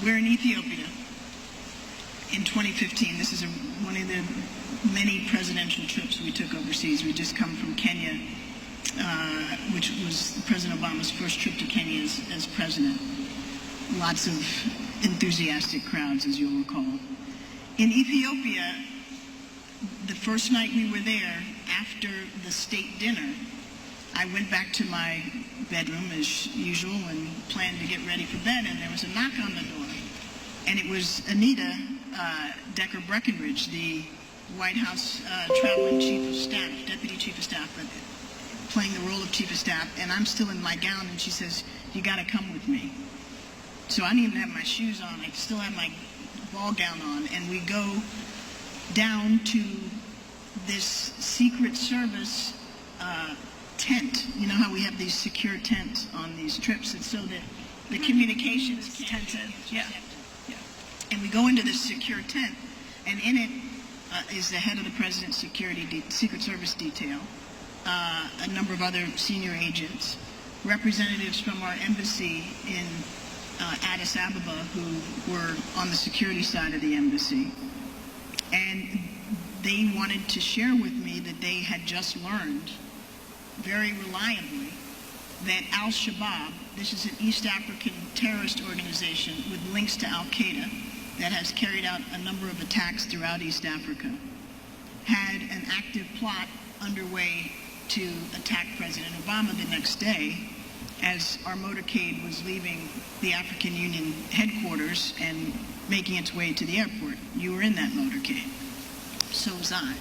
we're in Ethiopia in 2015. This is one of the many presidential trips we took overseas. We just come from Kenya, which was President Obama's first trip to Kenya as president. Lots of enthusiastic crowds, as you'll recall. In Ethiopia, the first night we were there, after the state dinner, I went back to my bedroom as usual and planned to get ready for bed, and there was a knock on the door. And it was Anita Decker Breckenridge, the White House traveling chief of staff, deputy chief of staff, but playing the role of chief of staff. And I'm still in my gown, and she says, "You got to come with me." So I didn't even have my shoes on. I still have my ball gown on, and we go down to this Secret Service tent. You know how we have these secure tents on these trips, and so that the communications can't be intercepted. And we go into this secure tent, and in it is the head of the President's Secret Service detail, a number of other senior agents, representatives from our embassy in Addis Ababa who were on the security side of the embassy. And they wanted to share with me that they had just learned very reliably that Al-Shabaab, this is an East African terrorist organization with links to Al-Qaeda that has carried out a number of attacks throughout East Africa, had an active plot underway to attack President Obama the next day as our motorcade was leaving the African Union headquarters and making its way to the airport. You were in that motorcade. So was I.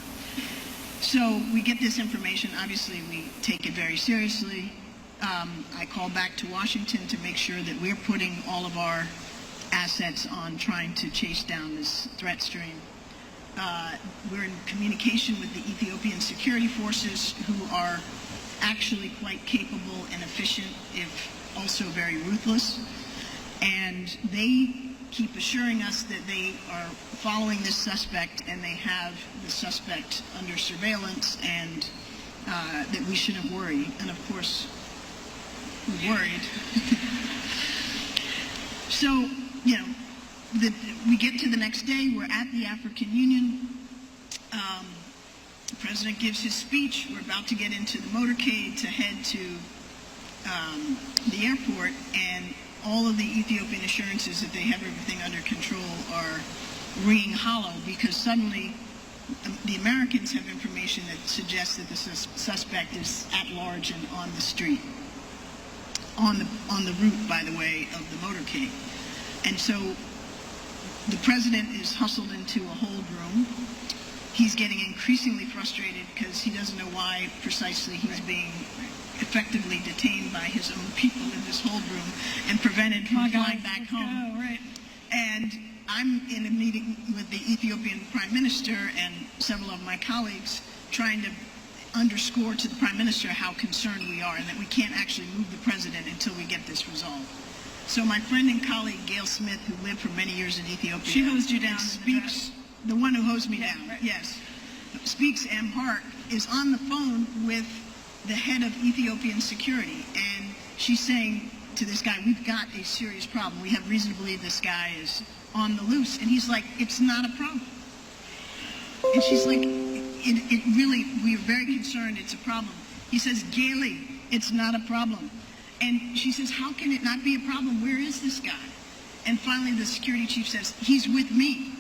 So we get this information. Obviously, we take it very seriously. I call back to Washington to make sure that we're putting all of our assets on trying to chase down this threat stream. We're in communication with the Ethiopian security forces, who are actually quite capable and efficient, if also very ruthless. And they keep assuring us that they are following this suspect and they have the suspect under surveillance, and that we shouldn't worry. And of course, we're worried. So, you know, we get to the next day, we're at the African Union. The president gives his speech. We're about to get into the motorcade to head to the airport, and all of the Ethiopian assurances that they have everything under control are ringing hollow, because suddenly the Americans have information that suggests that the suspect is at large and on the street, on the route, by the way, of the motorcade. And so the president is hustled into a hold room. He's getting increasingly frustrated because he doesn't know why precisely he's being effectively detained by his own people in this hold room and prevented from flying back home. Oh, right. And I'm in a meeting with the Ethiopian Prime Minister and several of my colleagues, trying to underscore to the Prime Minister how concerned we are and that we can't actually move the president until we get this resolved. So my friend and colleague Gail Smith, who lived for many years in Ethiopia, she hosed you down. Speaks, the one who hosed me down, right. Yes. Speaks Amharic, is on the phone with the head of Ethiopian security, and she's saying to this guy, "We've got a serious problem. We have reason to believe this guy is on the loose." And he's like, "It's not a problem." And she's like, it really, we're very concerned, it's a problem. He says, "Gaily, it's not a problem." And she says, "How can it not be a problem? Where is this guy?" And finally the security chief says, "He's with me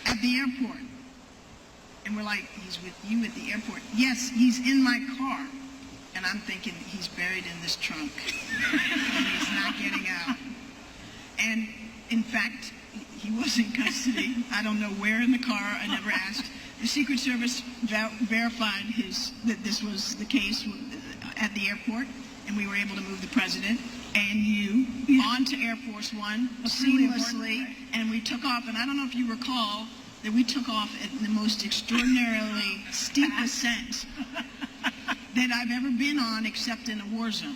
at the airport." And we're like, "He's with you at the airport?" "Yes, he's in my car." And I'm thinking, he's buried in this trunk and he's not getting out. And in fact, he was in custody. I don't know where in the car. I never asked. The Secret Service verified that this was the case at the airport, and we were able to move the president and you onto Air Force One seamlessly, and we took off. And I don't know if you recall that we took off at the most extraordinarily steep ascent that I've ever been on, except in a war zone.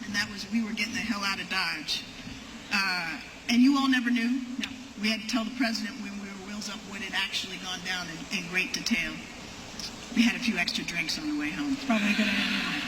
And that was, we were getting the hell out of Dodge. And you all never knew? No. We had to tell the president when we were wheels up what had actually gone down in great detail. We had a few extra drinks on the way home. Probably a good idea.